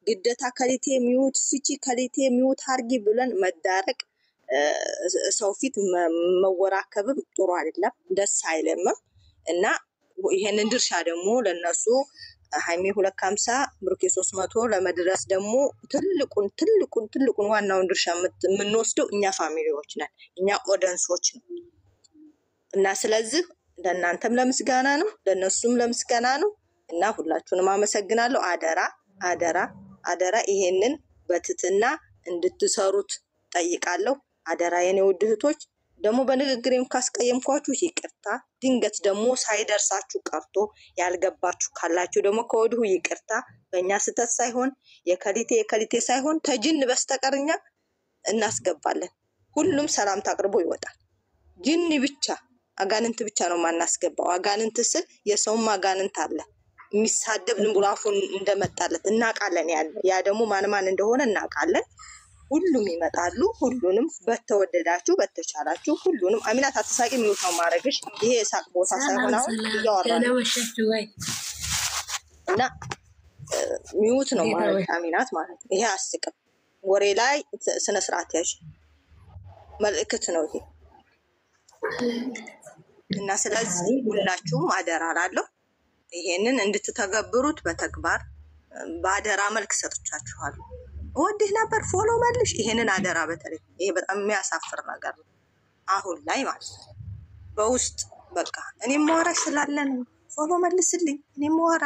ግዴታ ከሊቴ ሚውት ፍቺ ከሊቴ ሚውት አርጊ ብለን መዳረቅ ሰው ፊት መወራከብም ጥሩ አይደለም፣ ደስ አይለምም። እና ይሄንን ድርሻ ደግሞ ለነሱ ሃይሜ 250 ብሩኬ 300 ለመድረስ ደግሞ ትልቁን ዋናውን ድርሻ የምንወስደው እኛ ፋሚሊዎች ነን፣ እኛ ኦዲየንሶች ነን። እና ስለዚህ ለእናንተም ለምስጋና ነው፣ ለነሱም ለምስጋና ነው። እና ሁላችሁንም አመሰግናለሁ። አደራ አደራ አደራ ይሄንን በትትና እንድትሰሩት ጠይቃለሁ። አደራ የኔ ውድ እህቶች። ደግሞ በንግግሬም ካስቀየምኳችሁ ይቅርታ። ድንገት ደግሞ ሳይደርሳችሁ ቀርቶ ያልገባችሁ ካላችሁ ደግሞ ከወዲሁ ይቅርታ። በእኛ ስተት ሳይሆን የከሊቴ ሳይሆን ተጅን በስተቀርኛ እናስገባለን። ሁሉም ሰላምታ አቅርቦ ይወጣል። ጅኒ ብቻ አጋንንት ብቻ ነው ማናስገባው። አጋንንት ስል የሰውም አጋንንት አለ የሚሳደብ ዝምብራፉን እንደመጣለት እናቃለን። ያ ደግሞ ማን እንደሆነ እናቃለን። ሁሉም ይመጣሉ። ሁሉንም በተወደዳችሁ በተቻላችሁ ሁሉንም አሚናት አትሳቂ ሚውታው ማረግሽ ይሄ የሳቅ ቦታ ሳይሆን አሁን ይያወራል እና ሚውት ነው ማለት አሚናት ማለት ይሄ አስቅም ወሬ ላይ ስነ ስርዓት ያዥ መልእክት ነው ይሄ። እና ስለዚህ ሁላችሁም አደራ አላለሁ ይሄንን እንድትተገብሩት በተግባር በአደራ መልክ ሰጥቻችኋለሁ። ወዲህ ነበር ፎሎ መልሽ ይሄንን አደራ። በተለይ ይሄ በጣም የሚያሳፍር ነገር ነው አሁን ላይ ማለት ነው። በውስጥ በቃ እኔም ማወራሽ ስላለ ነው ፎሎ መልስልኝ፣ እኔም ማወራ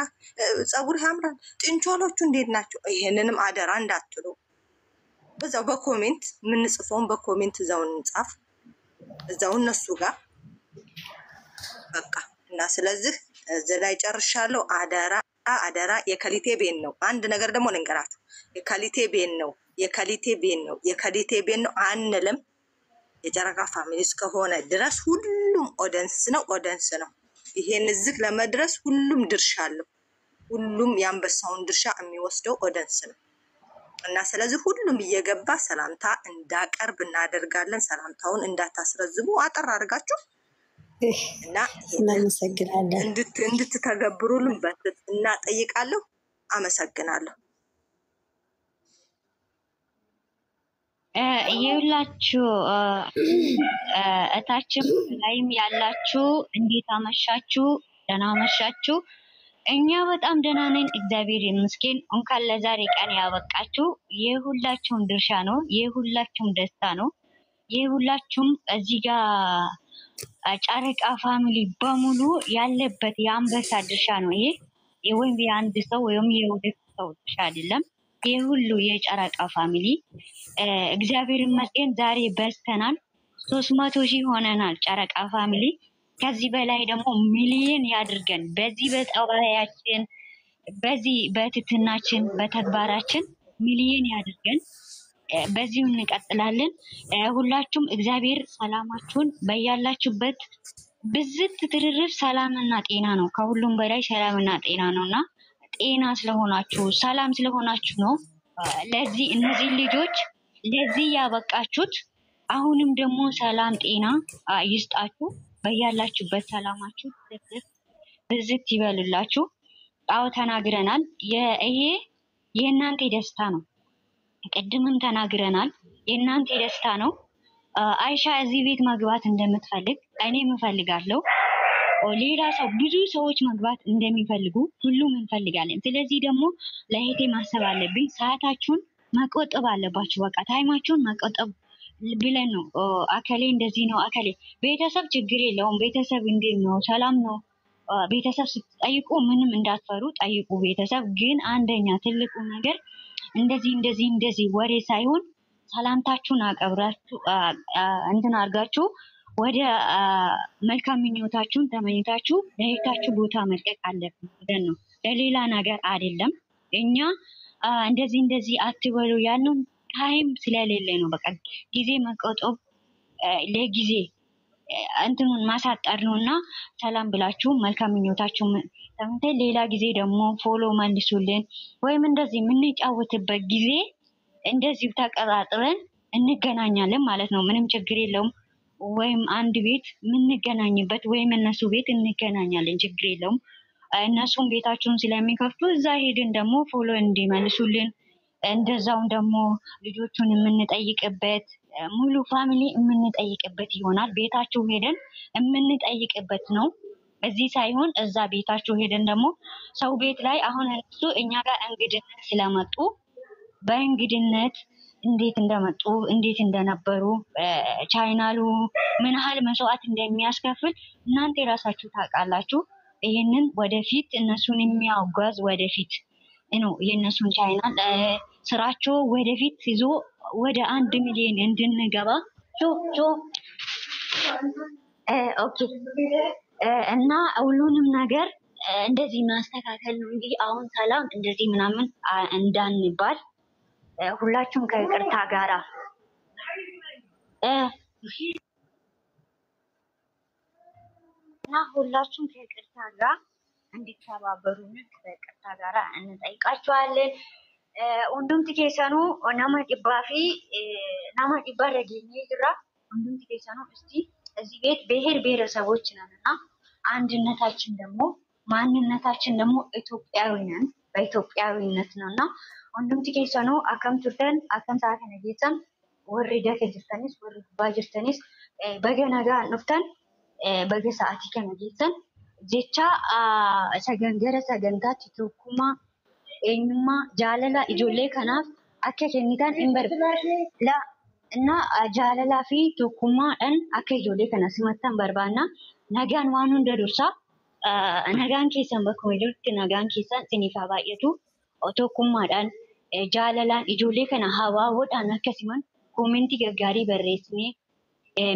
ጸጉር ያምራል ጥንቾሎቹ እንዴት ናቸው? ይሄንንም አደራ እንዳትሉ። በዛው በኮሜንት ምን ጽፎን በኮሜንት እዛው እንጻፍ እዛው እነሱ ጋር በቃ። እና ስለዚህ እዚህ ላይ ጨርሻለሁ። አደራ አደራ የከሊቴ ቤን ነው። አንድ ነገር ደግሞ ልንገራችሁ፣ የከሊቴ ቤን ነው የከሊቴ ቤን ነው አንልም። የጨረቃ ፋሚሊ እስከሆነ ድረስ ሁሉም ኦዲየንስ ነው። ይሄን እዚህ ለመድረስ ሁሉም ድርሻ አለው። ሁሉም የአንበሳውን ድርሻ የሚወስደው ኦዲየንስ ነው። እና ስለዚህ ሁሉም እየገባ ሰላምታ እንዳቀርብ እናደርጋለን። ሰላምታውን እንዳታስረዝሙ አጠር አድርጋችሁ እና እናመሰግናለን። እንድትተገብሩልን በትህትና ጠይቃለሁ። አመሰግናለሁ። ይኸውላችሁ እታችም ላይም ያላችሁ እንዴት አመሻችሁ? ደህና አመሻችሁ? እኛ በጣም ደህና ነን፣ እግዚአብሔር ይመስገን። እንኳን ለዛሬ ቀን ያበቃችሁ። የሁላችሁም ድርሻ ነው፣ የሁላችሁም ደስታ ነው፣ የሁላችሁም እዚህ ጋር ጨረቃ ፋሚሊ በሙሉ ያለበት የአንበሳ ድርሻ ነው። ይሄ ወይም የአንድ ሰው ወይም የሁለት ሰው ድርሻ አይደለም። ይሄ ሁሉ የጨረቃ ፋሚሊ እግዚአብሔር ይመስገን ዛሬ በዝተናል። 300,000 ሆነናል ጨረቃ ፋሚሊ። ከዚህ በላይ ደግሞ ሚሊዮን ያድርገን። በዚህ በጠባያችን፣ በዚህ በትትናችን፣ በተግባራችን ሚሊዮን ያድርገን። በዚሁ እንቀጥላለን። ሁላችሁም እግዚአብሔር ሰላማችሁን በያላችሁበት ብዝት ትርርፍ ሰላምና ጤና ነው። ከሁሉም በላይ ሰላምና ጤና ነውና ጤና ስለሆናችሁ ሰላም ስለሆናችሁ ነው ለዚህ እነዚህ ልጆች ለዚህ ያበቃችሁት። አሁንም ደግሞ ሰላም ጤና ይስጣችሁ። በያላችሁበት ሰላማችሁ ብዝት ይበልላችሁ። አዎ ተናግረናል። ይሄ የእናንተ ደስታ ነው። ቅድምም ተናግረናል። የእናንተ ደስታ ነው። አይሻ እዚህ ቤት መግባት እንደምትፈልግ እኔም እፈልጋለሁ። ሌላ ሰው ብዙ ሰዎች መግባት እንደሚፈልጉ ሁሉም እንፈልጋለን። ስለዚህ ደግሞ ለእህቴ ማሰብ አለብኝ። ሰዓታችሁን መቆጠብ አለባችሁ። በቃ ታይማችሁን መቆጠብ ብለን ነው። አከሌ እንደዚህ ነው አከሌ ቤተሰብ ችግር የለውም። ቤተሰብ እንዴት ነው? ሰላም ነው። ቤተሰብ ስትጠይቁ ምንም እንዳትፈሩ ጠይቁ። ቤተሰብ ግን አንደኛ ትልቁ ነገር እንደዚህ ወሬ ሳይሆን ሰላምታችሁን አቀብራችሁ እንትን አድርጋችሁ ወደ መልካም ምኞታችሁን ተመኝታችሁ ለህይወታችሁ ቦታ መልቀቅ አለብን ነው። ለሌላ ነገር አይደለም። እኛ እንደዚህ አትበሉ ያልነው ታይም ስለሌለ ነው። በቃ ጊዜ መቆጠብ ለጊዜ እንትኑን ማሳጠር ነውና ሰላም ብላችሁ መልካም ምኞታችሁ ተመኝተን ሌላ ጊዜ ደግሞ ፎሎ መልሱልን ወይም እንደዚህ የምንጫወትበት ጊዜ እንደዚህ ተቀጣጥረን እንገናኛለን ማለት ነው። ምንም ችግር የለውም። ወይም አንድ ቤት የምንገናኝበት ወይም እነሱ ቤት እንገናኛለን፣ ችግር የለውም። እነሱም ቤታቸውን ስለሚከፍቱ እዛ ሄድን ደግሞ ፎሎ እንዲመልሱልን እንደዛው ደግሞ ልጆቹን የምንጠይቅበት ሙሉ ፋሚሊ የምንጠይቅበት ይሆናል። ቤታቸው ሄደን የምንጠይቅበት ነው። እዚህ ሳይሆን እዛ ቤታቸው ሄደን ደግሞ ሰው ቤት ላይ አሁን እሱ እኛ ጋር እንግድነት ስለመጡ በእንግድነት እንዴት እንደመጡ እንዴት እንደነበሩ ቻይናሉ ምን ያህል መስዋዕት እንደሚያስከፍል እናንተ ራሳችሁ ታውቃላችሁ። ይሄንን ወደፊት እነሱን የሚያጓዝ ወደፊት ነው የእነሱን ቻይናል ስራቸው ወደፊት ይዞ ወደ 1 ሚሊዮን እንድንገባ ኦኬ እና ሁሉንም ነገር እንደዚህ ማስተካከል ነው እንጂ አሁን ሰላም እንደዚህ ምናምን እንዳንባል ሁላችሁም ከይቅርታ ጋራ እና ሁላችሁም ከይቅርታ ጋር እንድትተባበሩን ከይቅርታ ጋራ እንጠይቃችኋለን። ሁንዱምቲ ኬሰኑ ናማ ዲባፊ ናማ ዲባ ረገኘ ጅራ ሁንዱምቲ ኬሰኑ እስቲ እዚህ ቤት ብሔር ብሔረሰቦች ነንና አንድነታችን ደግሞ ማንነታችን ደግሞ ኢትዮጵያዊ ነን። በኢትዮጵያዊነት ነውና ሁንዱምቲ ኬሰኑ አከም ቱርተን አከም ሳከነ ጌተን ወሪ ደከ ጅርተንስ ወሪ ጉባ ጅርተንስ በገነጋ ኑፍተን በገ ሰዓቲ ከነ ጌተን ጀቻ ሰገንገረ ሰገንታት ቱኩማ ኤኝማ ጃለላ ኢጆሌ ከናፍ አከ ከኒታን ኢምበር ላ እና ጃለላ ፊ ቱኩማን አከ ኢጆሌ ከና ሲመታን በርባና ነጋን ዋኑ እንደዱርሳ ነጋን ኬሰን በኮሜዲት ነጋን ኬሰን ሲኒፋ ባየቱ ቱኩማዳን ጃለላን ኢጆሌ ከና ሀዋ ወዳን አከ ሲመን ኮሜንቲ ገጋሪ በሬስኒ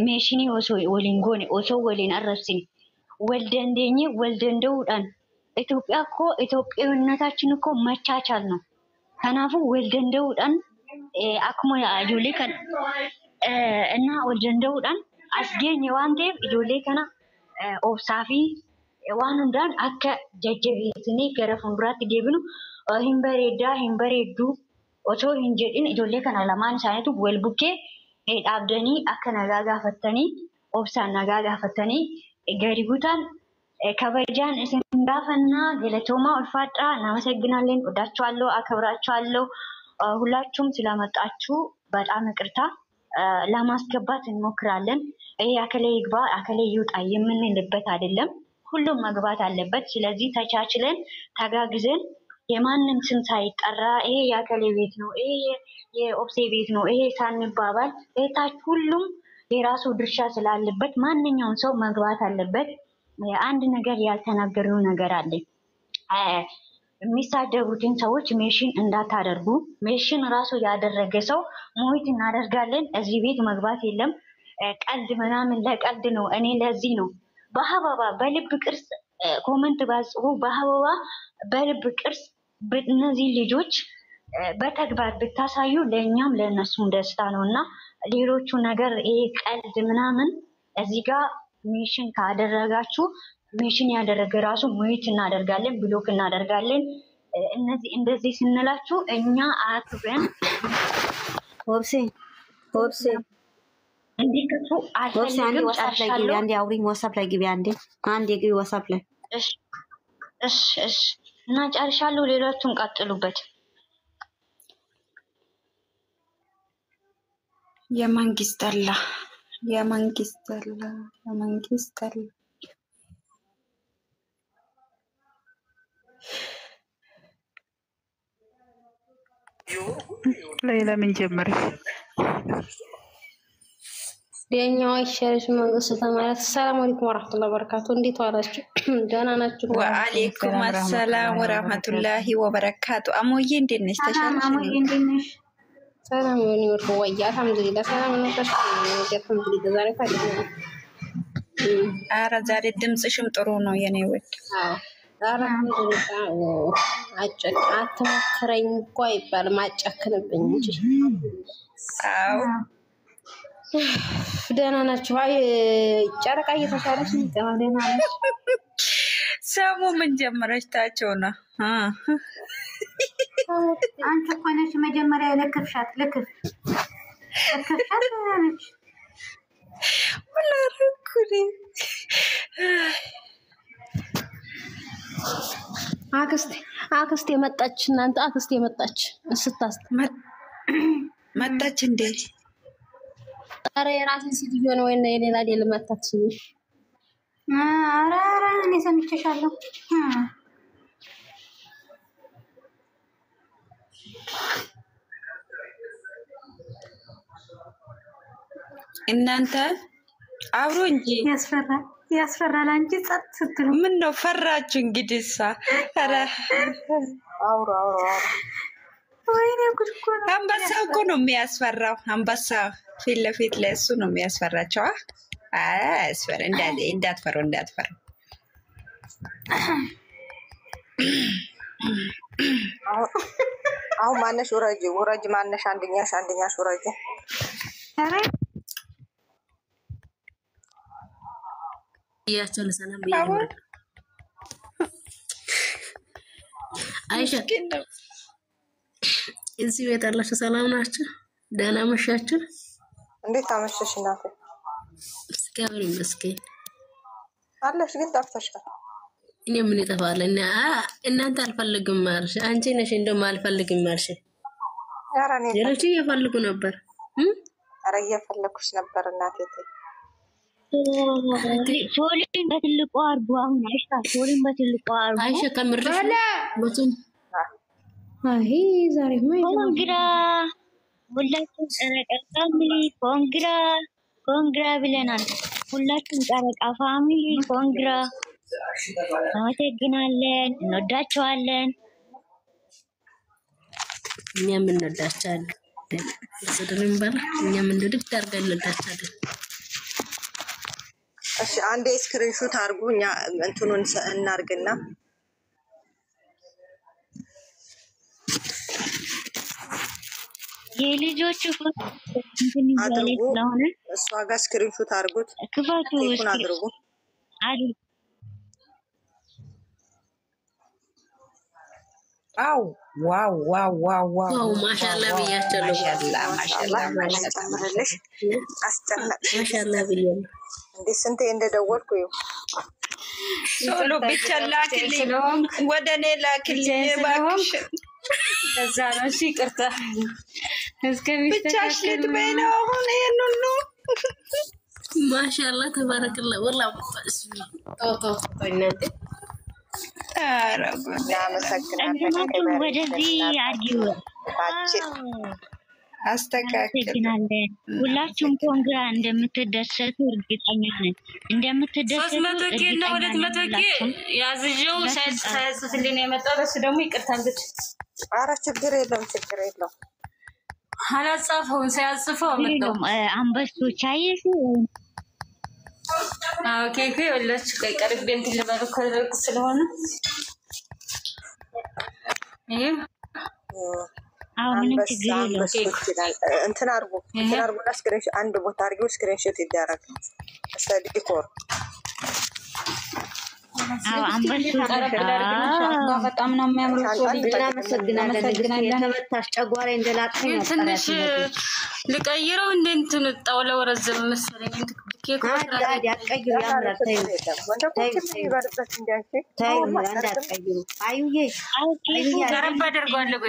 ሜሽኒ ኦሶ ወሊንጎኔ ኦሶ ወሊን አረብሲኒ ወልደንደኝ ወልደንደውዳን ኢትዮጵያ እኮ ኢትዮጵያዊነታችን እኮ መቻቻል ነው። ከናፉ ወልደንደውዳን አክሞ ኢጆሌ ከና እና ወልደንደውዳን አስገኝ ዋንዴብ ኢጆሌ ከና ኦብሳፊ ዋንንዳን አከ ጀጀቤትኒ ገረፉን ብራት ዴብኑ ሂምበሬዱ ኦቶ ሂንጀዲን ኢጆሌ ከና ለማን ሳይቱ ወልቡኬ ዳብደኒ አከ ነጋጋ ፈተኒ ኦብሳ ነጋጋ ፈተኒ ገሪጉታን ከበጃን እስንዳፈና ገለቶማ ወልፋጣ እናመሰግናለን። ወዳችኋለሁ፣ አከብራችኋለሁ። ሁላችሁም ስለመጣችሁ በጣም ይቅርታ ለማስገባት እንሞክራለን። ይሄ አከለ ይግባ አከለ ይውጣ የምንልበት አይደለም። ሁሉም መግባት አለበት። ስለዚህ ተቻችለን ተጋግዘን የማንም ስም ሳይጠራ ይሄ ያከለ ቤት ነው፣ ይሄ የኦብሴ ቤት ነው፣ ይሄ ሳንባባል ቤታች ሁሉም የራሱ ድርሻ ስላለበት ማንኛውም ሰው መግባት አለበት። አንድ ነገር ያልተናገረው ነገር አለ። የሚሳደቡትን ሰዎች ሜሽን እንዳታደርጉ። ሜሽን ራሱ ያደረገ ሰው ሞይት እናደርጋለን። እዚህ ቤት መግባት የለም። ቀልድ ምናምን ለቀልድ ነው። እኔ ለዚህ ነው በሀበባ በልብ ቅርጽ ኮመንት ባጽፉ በሀበባ በልብ ቅርጽ እነዚህ ልጆች በተግባር ብታሳዩ ለኛም ለነሱም ደስታ ነውና ሌሎቹ ነገር ይሄ ቀልድ ምናምን እዚህ ጋር ሜሽን ካደረጋችሁ ሜሽን ያደረገ ራሱ ሙይት እናደርጋለን፣ ብሎክ እናደርጋለን። እነዚህ እንደዚህ ስንላችሁ እኛ አክብረን ሆብሴ እንዲከቱ አልፈልግም። ጨርሻለሁ። አንዴ አውሪኝ ዋትስአፕ ላይ ግቢ። አንዴ ግቢ ዋትስአፕ ላይ እሺ እና ጨርሻለሁ። ሌሎቹን ቀጥሉበት። የመንግስት አላ ሌላ ምን ጀመረሽ? የኛው አይሻልሽ መንግስት ተማራት። ሰላም አለይኩም ወራህመቱላሂ ወበረካቱ። እንዴት ዋላችሁ? ደህና ናችሁ? ወአለይኩም ሰላም ወራህመቱላሂ ወበረካቱ። አሞዬ እንዴት ነሽ? ተሻለሽ? አሞዬ እንዴት ነሽ? ሰላም ነው ወያ አልሐምዱሊላህ። ሰላም ነው ተሽ አልሐምዱሊላህ። ዛሬ ታዲያ ኧረ ዛሬ ድምጽሽም ጥሩ ነው የኔ ውድ። አዎ ዛሬ አልሐምዱሊላህ። አትሞክረኝ እኮ አይባልም፣ አጨክንብኝ እንጂ። አዎ ደህና ናችሁ? አይ ጨረቃ እየተሻለች ነው። ደህና ነሽ? ሰሙ ምን ጀመረች? ታቸው ነው አንቺ እኮ ነሽ መጀመሪያ ለክፍሻት ነች። ወላሂ አክስቴ መጣች እናንተ አክስቴ መጣች ስታስ መጣች እንዴ ኧረ የራሴን ሴትዮ ነው ወይ የሌላ ዴል መጣች ኧረ እኔ ሰምቼሻለሁ እናንተ አብሮ እንጂ ያስፈራል አንቺ ጸጥ ስትሉ ምን ነው ፈራችሁ እንግዲህሳ ኧረ አውራ ወይኔ ጉድ እኮ ነው አንበሳው እኮ ነው የሚያስፈራው አንበሳ ፊት ለፊት ላይ እሱ ነው የሚያስፈራቸው አያስፈራ እንዳትፈሩ አሁን ማነሽ ወራጅ ማነሽ አንደኛሽ ወራጅ ኧረ ያቻለ ሰላም ይያምር አይሻ እዚህ ቤት አላችሁ ሰላም ናችሁ ደህና መሻችሁ እንዴት አመሸሽ እናቴ እስካሁን ይመስገን አለሽ ግን ጠፍተሻል እኔ ምን ይጠፋልና እናንተ አልፈልግም ማርሽ አንቺ ነሽ እንደው አልፈልግም ማርሽ ያራኔ ሌሎች እየፈልጉ ነበር ኧረ እየፈለኩሽ ነበር እናቴ ሶሊን በትልቁ አርጉ አሁን አይሻ ሶሊን በትልቁ አርጉ አይሻ ከምርሽ ወጡን አይ ዛሬማ ኮንግራ ሁላችሁም ጨረቃ ፋሚሊ ኮንግራ ብለናል ሁላችሁም ጨረቃ ፋሚሊ ኮንግራ አመሰግናለን እንወዳችኋለን እኛም እንወዳችኋለን ስለደረም ባላ እኛም እንደድብ ታርገን እንወዳችኋለን እሺ አንዴ ስክሪንሾት አርጉኛ እንትኑን እናርግና የልጆቹ ፎቶ እንትን ይባላል ስለሆነ እሷ ጋር ስክሪንሾት አርጉት ክፋቱ ቴኩን አድርጉ አው ዋው ማሻአላ ብያቸዋለሁ ማሻአላ ተምረልሽ አስጨነቅሽ ማሻአላ ብያለሁ እንዴ ስንቴ እንደደወልኩ ሶሎ ብቻ ላክልኝ ወደኔ ላክልኝ ባክሽ ከዛ ነው እሺ ይቅርታ ብቻሽ ልትበይ ነው አሁን ይሄን ሁሉ ማሻአላ ተባረከላ ወላሂ ጦጦ እናንተ እናመሰግናለን ወደዚህ አርጊው አስተካክለን ሁላችሁም ኮንግራ እንደምትደሰቱ እርግጠኛ ነን እንደምትደሰቱ 300 ኬ ነው 200 ኬ ያዝጆው ሳይጽፍልኝ የመጣው እሱ ደግሞ ይቅርታ እንግዲህ ኧረ ችግር የለም አላጻፈውም ሳያጽፈው መጣው አንበሶች አየሽ ኦኬ ወላች ቆይ ቀርቤ እንትን ልበል ከርቅ ስለሆነ ይሄ ምንም ችግር የለውም እንትን አርጉና ስክሪንሾት አንድ ቦታ አርጊው ስክሪንሾት ይደረግ ዲኮር በጣም ነው የሚያምረው እናመሰግናለን የተመታሽ ጨጓራ እንደላጥኝ ትንሽ ልቀይረው እንትን ጣውለው ረዘም መሰለኝ ኬክ ያቀዩ ያምራል ገረብ አደርገዋለሁ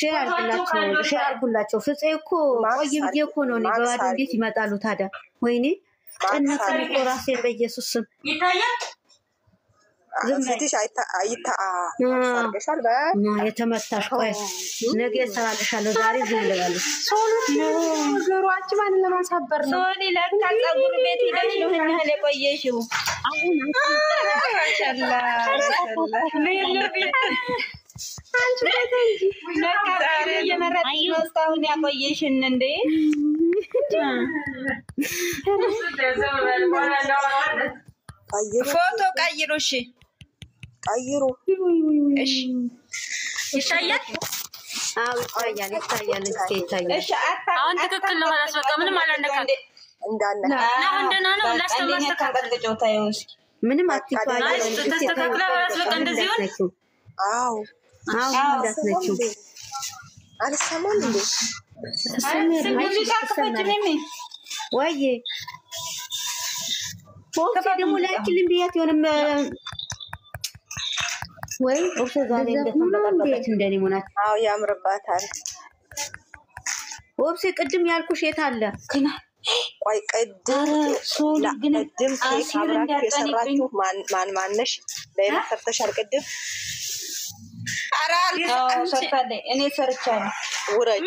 ሼር አድርጉላቸው ፍፄ እኮ ቆይ ብዬ እኮ ነው እኔ በባዶ እንዴት ይመጣሉ ታዲያ ወይኔ ጨነቀኝ እኮ ራሴን በኢየሱስ ስም ይታያል ፊትሽ አርገሻል የተመታሽ ቆይ ነገ እሰራልሻለሁ ዛሬ ዝም ልበልሽ ነገሯች ማን ለማሳበር ነው ሶሊ ለካ ፀጉር ቤት ሄደሽ ነው እና ለቆየሽው አሁን ማሻአላ አንቺ ለተንጂ ለካ ዛሬ የመረጥሽ ነው እስካሁን ያቆየሽን እንዴ ፎቶ ቀይሩ እሺ ቀይሩ እሺ ይታያል ይታያል እሺ አሁን ትክክል ነው ማለት በቃ ምንም አላነካም እንዳነካ እንደና ነው ላስተማስተካከለው ታየው እስኪ ምንም አትፋይ ተስተካክለ ማለት በቃ እንደዚህ ሆነ አው እንዳትነኪው አልሰማም እንዴ ወይዬ ወብሴ ደግሞ ላኪልን ብያት የሆነም ወይ ወብሴ ዛሬ እንደተመጣጣች እንደኔ ሆናት። አዎ ያምርባታል። ወብሴ ቅድም ያልኩሽ የት አለ? ቆይ ቅድም ኬክ አብራችሁ የሰራችሁ ማነሽ? ሌላ ሰርተሻል ቅድም? ሰርታለች። እኔ ሰርቻለሁ። ውረጅ።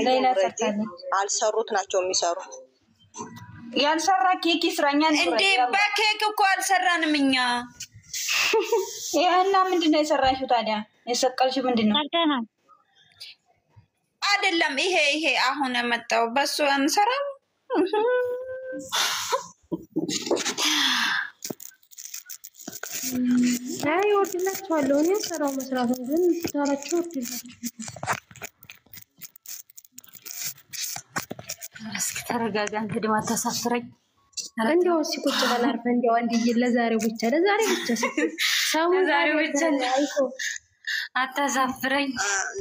ሌላ ሰርታለች። አልሰሩት ናቸው የሚሰሩት። ያልሰራ ኬክ ይስራኛ እንዴ? በኬክ እኮ አልሰራንም እኛ። ይሄና ምንድነው የሰራሽው ታዲያ? የሰቀልሽው ምንድነው? ሰርተናል አይደለም ይሄ አሁን መጣው በሱ አንሰራም። አይ ወድላችኋለሁ። እኔ ሰራው መስራቱን ግን ታላችሁ ወድላችሁ። እስኪ ተረጋጋ። እንግዲህ ማታሳፍረኝ እንደው እስኪ ቁጭ በል አርፈህ እንደው አንድዬ ለዛሬው ብቻ ለዛሬው ብቻ አይኮ አታሳፍረኝ።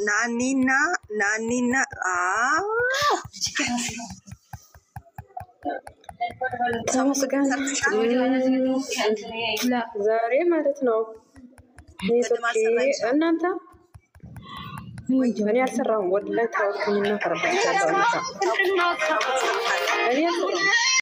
ናኒና ተመስገን ዛሬ ማለት ነው። እናንተ እኔ አልሰራሁም። ወላሂ ታውቁኝና ተረጋግቻለሁ። እኔ አልሰራሁም።